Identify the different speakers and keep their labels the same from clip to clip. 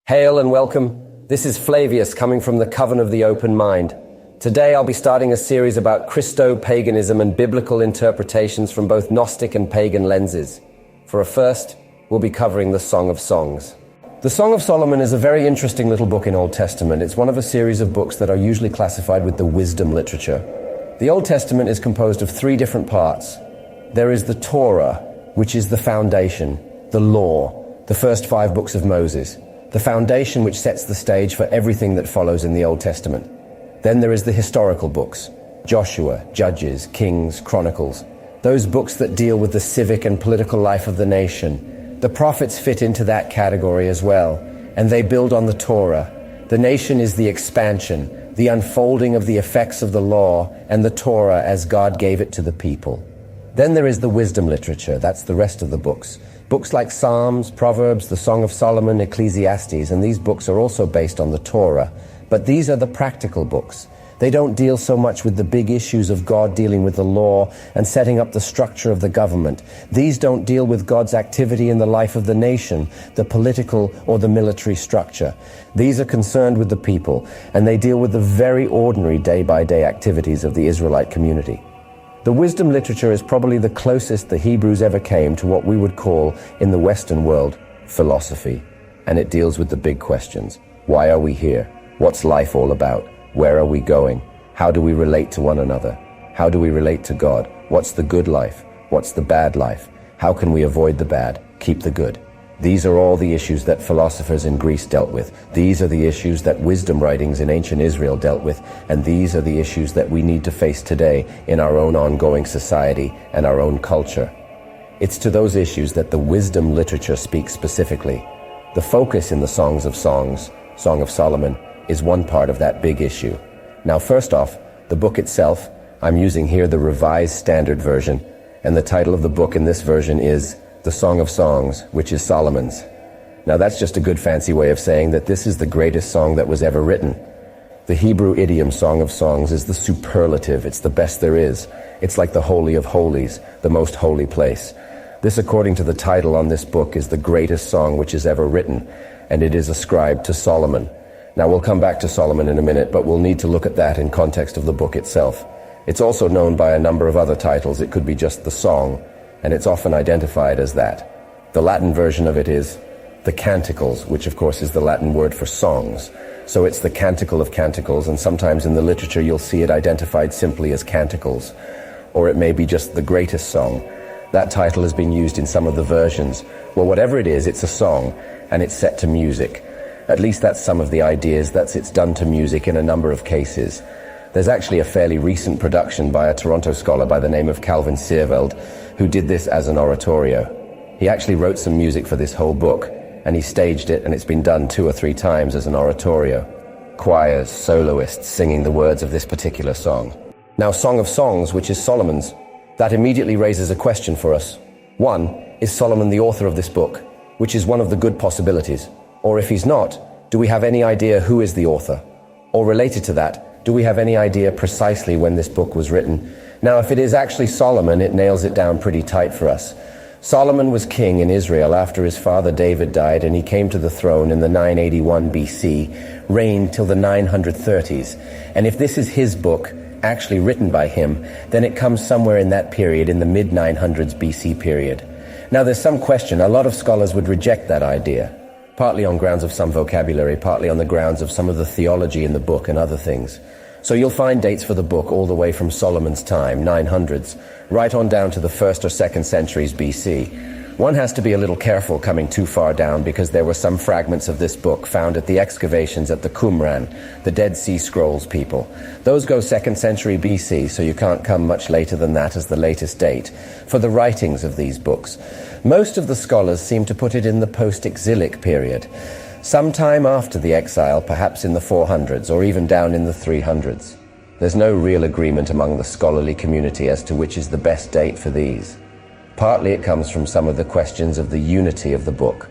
Speaker 1: Hail and welcome. This is Flavius coming from the Coven of the Open Mind. Today I'll be starting a series about Christopaganism and biblical interpretations from both Gnostic and pagan lenses. For a first, we'll be covering the Song of Songs. The Song of Solomon is a very interesting little book in Old Testament. It's one of a series of books that are usually classified with the wisdom literature. The Old Testament is composed of three different parts. There is the Torah, which is the foundation, the law, the first 5 books of Moses, the foundation which sets the stage for everything that follows in the Old Testament. Then there is the historical books, Joshua, Judges, Kings, Chronicles, those books that deal with the civic and political life of the nation. The prophets fit into that category as well, and they build on the Torah. The nation is the expansion, the unfolding of the effects of the law and the Torah as God gave it to the people. Then there is the wisdom literature, that's the rest of the books. Books like Psalms, Proverbs, the Song of Solomon, Ecclesiastes, and these books are also based on the Torah. But these are the practical books. They don't deal so much with the big issues of God dealing with the law and setting up the structure of the government. These don't deal with God's activity in the life of the nation, the political or the military structure. These are concerned with the people, and they deal with the very ordinary day-by-day activities of the Israelite community. The wisdom literature is probably the closest the Hebrews ever came to what we would call, in the Western world, philosophy. And it deals with the big questions. Why are we here? What's life all about? Where are we going? How do we relate to one another? How do we relate to God? What's the good life? What's the bad life? How can we avoid the bad, keep the good? These are all the issues that philosophers in Greece dealt with. These are the issues that wisdom writings in ancient Israel dealt with. And these are the issues that we need to face today in our own ongoing society and our own culture. It's to those issues that the wisdom literature speaks specifically. The focus in the Songs of Songs, Song of Solomon, is one part of that big issue. Now, first off, the book itself, I'm using here the Revised Standard Version, and the title of the book in this version is The Song of Songs, which is Solomon's. Now that's just a good fancy way of saying that this is the greatest song that was ever written. The Hebrew idiom Song of Songs is the superlative, it's the best there is. It's like the Holy of Holies, the most holy place. This, according to the title on this book, is the greatest song which is ever written, and it is ascribed to Solomon. Now we'll come back to Solomon in a minute, but we'll need to look at that in context of the book itself. It's also known by a number of other titles. It could be just the song, and it's often identified as that. The Latin version of it is the Canticles, which of course is the Latin word for songs. So it's the Canticle of Canticles, and sometimes in the literature you'll see it identified simply as Canticles. Or it may be just the greatest song. That title has been used in some of the versions. Well, whatever it is, it's a song, and it's set to music. At least that's some of the ideas, that it's done to music in a number of cases. There's actually a fairly recent production by a Toronto scholar by the name of Calvin Seerveld, who did this as an oratorio. He actually wrote some music for this whole book, and he staged it, and it's been done 2 or 3 times as an oratorio. Choirs, soloists singing the words of this particular song. Now, Song of Songs, which is Solomon's, that immediately raises a question for us. 1, is Solomon the author of this book, which is one of the good possibilities? Or if he's not, do we have any idea who is the author? Or related to that, do we have any idea precisely when this book was written? Now, if it is actually Solomon, it nails it down pretty tight for us. Solomon was king in Israel after his father David died, and he came to the throne in the 981 BC, reigned till the 930s. And if this is his book, actually written by him, then it comes somewhere in that period, in the mid-900s BC period. Now, there's some question. A lot of scholars would reject that idea, partly on grounds of some vocabulary, partly on the grounds of some of the theology in the book and other things. So you'll find dates for the book all the way from Solomon's time, 900s, right on down to the 1st or 2nd centuries BC. One has to be a little careful coming too far down, because there were some fragments of this book found at the excavations at the Qumran, the Dead Sea Scrolls people. Those go 2nd century BC, so you can't come much later than that as the latest date for the writings of these books. Most of the scholars seem to put it in the post-exilic period, sometime after the exile, perhaps in the 400s or even down in the 300s. There's no real agreement among the scholarly community as to which is the best date for these. Partly it comes from some of the questions of the unity of the book.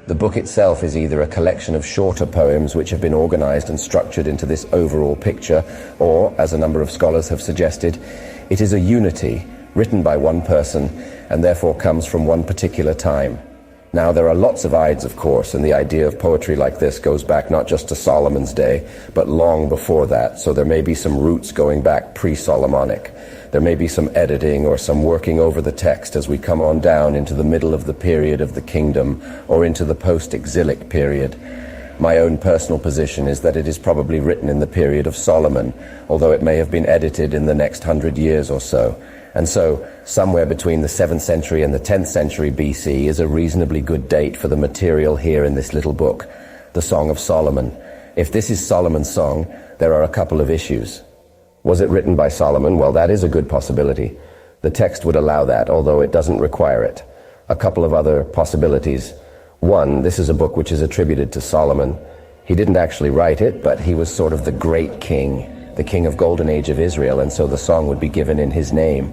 Speaker 1: The book itself is either a collection of shorter poems which have been organized and structured into this overall picture, or, as a number of scholars have suggested, it is a unity written by one person and therefore comes from one particular time. Now, there are lots of Ides, of course, and the idea of poetry like this goes back not just to Solomon's day, but long before that, so there may be some roots going back pre-Solomonic. There may be some editing or some working over the text as we come on down into the middle of the period of the kingdom or into the post-exilic period. My own personal position is that it is probably written in the period of Solomon, although it may have been edited in the next 100 years or so. And so, somewhere between the 7th century and the 10th century BC is a reasonably good date for the material here in this little book, the Song of Solomon. If this is Solomon's song, there are a couple of issues. Was it written by Solomon? Well, that is a good possibility. The text would allow that, although it doesn't require it. A couple of other possibilities. One, this is a book which is attributed to Solomon. He didn't actually write it, but he was sort of the great king, the king of Golden Age of Israel, and so the song would be given in his name.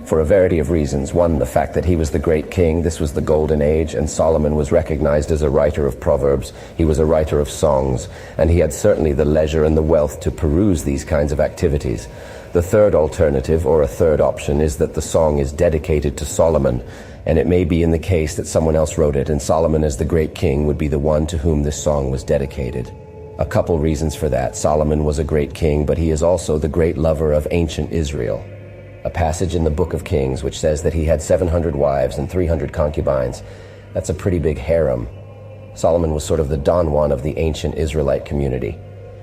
Speaker 1: For a variety of reasons. One, the fact that he was the great king, this was the Golden Age, and Solomon was recognized as a writer of proverbs. He was a writer of songs, and he had certainly the leisure and the wealth to peruse these kinds of activities. The third alternative, or a third option, is that the song is dedicated to Solomon, and it may be in the case that someone else wrote it, and Solomon as the great king would be the one to whom this song was dedicated. A couple reasons for that. Solomon was a great king, but he is also the great lover of ancient Israel. A passage in the Book of Kings which says that he had 700 wives and 300 concubines. That's a pretty big harem. Solomon was sort of the Don Juan of the ancient Israelite community.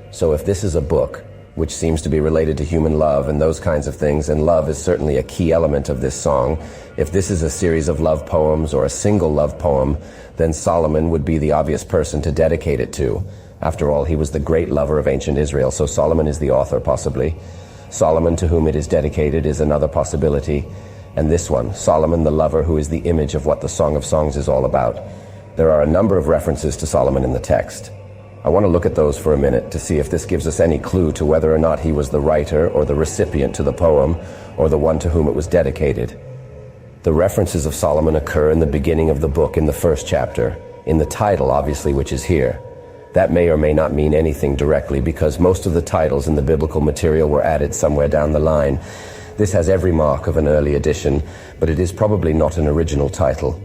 Speaker 1: So if this is a book which seems to be related to human love and those kinds of things, and love is certainly a key element of this song, if this is a series of love poems or a single love poem, then Solomon would be the obvious person to dedicate it to. After all, he was the great lover of ancient Israel, so Solomon is the author, possibly. Solomon, to whom it is dedicated, is another possibility. And this one, Solomon the lover, who is the image of what the Song of Songs is all about. There are a number of references to Solomon in the text. I want to look at those for a minute to see if this gives us any clue to whether or not he was the writer or the recipient to the poem, or the one to whom it was dedicated. The references of Solomon occur in the beginning of the book, in the first chapter, in the title, obviously, which is here. That may or may not mean anything directly, because most of the titles in the biblical material were added somewhere down the line. This has every mark of an early edition, but it is probably not an original title.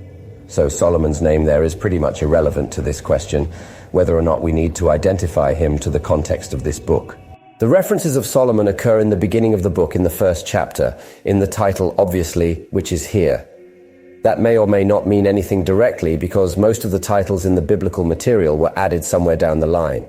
Speaker 1: So Solomon's name there is pretty much irrelevant to this question, whether or not we need to identify him to the context of this book. The references of Solomon occur in the beginning of the book, in the first chapter, in the title, obviously, which is here. That may or may not mean anything directly, because most of the titles in the biblical material were added somewhere down the line.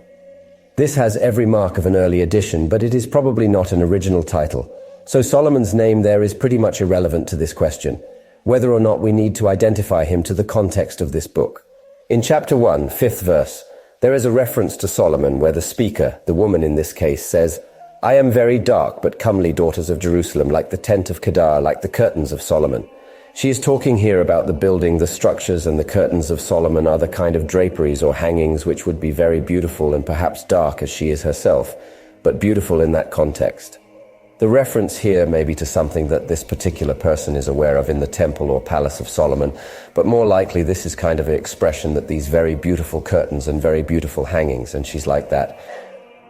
Speaker 1: This has every mark of an early edition, but it is probably not an original title. So Solomon's name there is pretty much irrelevant to this question, whether or not we need to identify him to the context of this book. In chapter 1, 5th verse, there is a reference to Solomon where the speaker, the woman in this case, says, "I am very dark but comely, daughters of Jerusalem, like the tent of Kedar, like the curtains of Solomon." She is talking here about the building, the structures, and the curtains of Solomon are the kind of draperies or hangings which would be very beautiful and perhaps dark as she is herself, but beautiful in that context. The reference here may be to something that this particular person is aware of in the temple or palace of Solomon, but more likely this is kind of an expression that these very beautiful curtains and very beautiful hangings, and she's like that,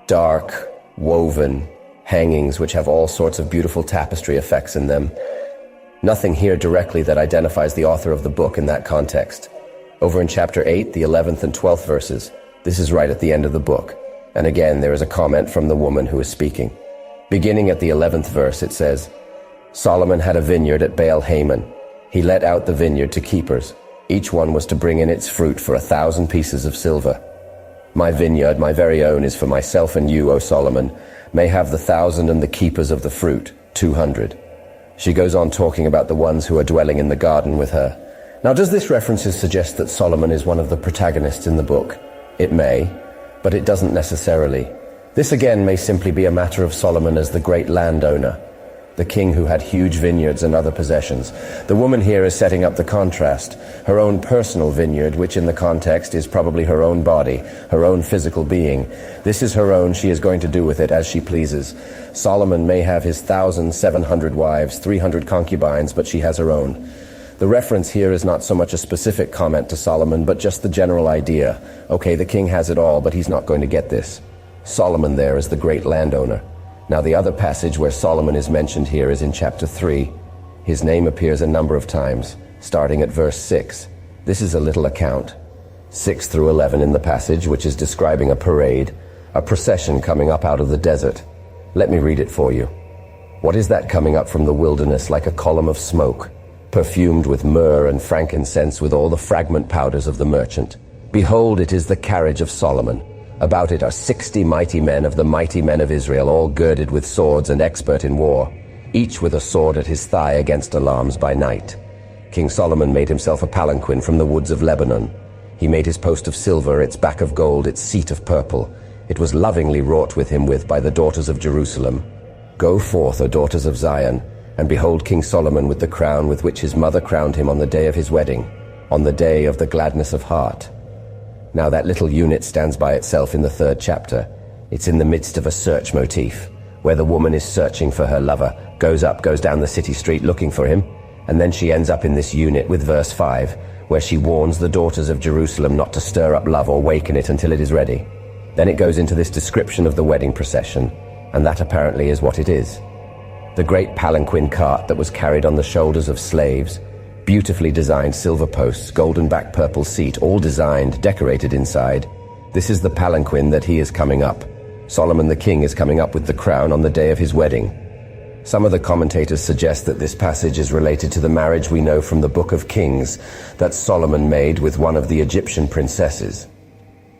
Speaker 1: dark, woven hangings which have all sorts of beautiful tapestry effects in them. Nothing here directly that identifies the author of the book in that context. Over in chapter 8, the 11th and 12th verses, this is right at the end of the book. And again, there is a comment from the woman who is speaking. Beginning at the 11th verse, it says, "Solomon had a vineyard at Baal Haman. He let out the vineyard to keepers. Each one was to bring in its fruit for 1,000 pieces of silver. My vineyard, my very own, is for myself and you, O Solomon, may have the 1,000 and the keepers of the fruit, 200. She goes on talking about the ones who are dwelling in the garden with her. Now, does this reference suggest that Solomon is one of the protagonists in the book? It may, but it doesn't necessarily. This again may simply be a matter of Solomon as the great landowner, the king who had huge vineyards and other possessions. The woman here is setting up the contrast, her own personal vineyard, which in the context is probably her own body, her own physical being. This is her own, she is going to do with it as she pleases. Solomon may have his 1,700 wives, 300 concubines, but she has her own. The reference here is not so much a specific comment to Solomon, but just the general idea. Okay, the king has it all, but he's not going to get this. Solomon there is the great landowner. Now, the other passage where Solomon is mentioned here is in chapter 3. His name appears a number of times, starting at verse 6. This is a little account, 6 through 11 in the passage, which is describing a parade, a procession coming up out of the desert. Let me read it for you. What is that coming up from the wilderness like a column of smoke, perfumed with myrrh and frankincense with all the fragment powders of the merchant? Behold, it is the carriage of Solomon. About it are 60 mighty men of the mighty men of Israel, all girded with swords and expert in war, each with a sword at his thigh against alarms by night. King Solomon made himself a palanquin from the woods of Lebanon. He made his post of silver, its back of gold, its seat of purple. It was lovingly wrought with him by the daughters of Jerusalem. Go forth, O daughters of Zion, and behold King Solomon with the crown with which his mother crowned him on the day of his wedding, on the day of the gladness of heart. Now that little unit stands by itself in the 3rd chapter. It's in the midst of a search motif, where the woman is searching for her lover, goes down the city street looking for him, and then she ends up in this unit with verse 5, where she warns the daughters of Jerusalem not to stir up love or waken it until it is ready. Then it goes into this description of the wedding procession, and that apparently is what it is. The great palanquin cart that was carried on the shoulders of slaves, beautifully designed silver posts, golden back purple seat, all designed, decorated inside. This is the palanquin that he is coming up. Solomon the king is coming up with the crown on the day of his wedding. Some of the commentators suggest that this passage is related to the marriage we know from the Book of Kings that Solomon made with one of the Egyptian princesses.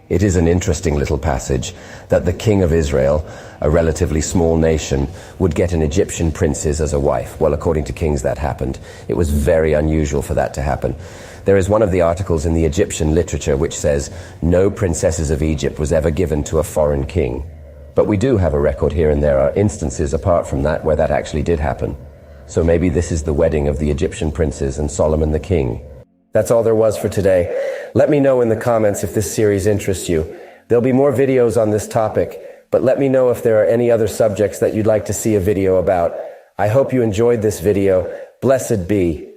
Speaker 1: It is an interesting little passage that the king of Israel, a relatively small nation, would get an Egyptian princess as a wife. Well, according to Kings, that happened. It was very unusual for that to happen. There is one of the articles in the Egyptian literature which says, no princesses of Egypt was ever given to a foreign king. But we do have a record here and there are instances apart from that where that actually did happen. So maybe this is the wedding of the Egyptian princes and Solomon the king. That's all there was for today. Let me know in the comments if this series interests you. There'll be more videos on this topic, but let me know if there are any other subjects that you'd like to see a video about. I hope you enjoyed this video. Blessed be.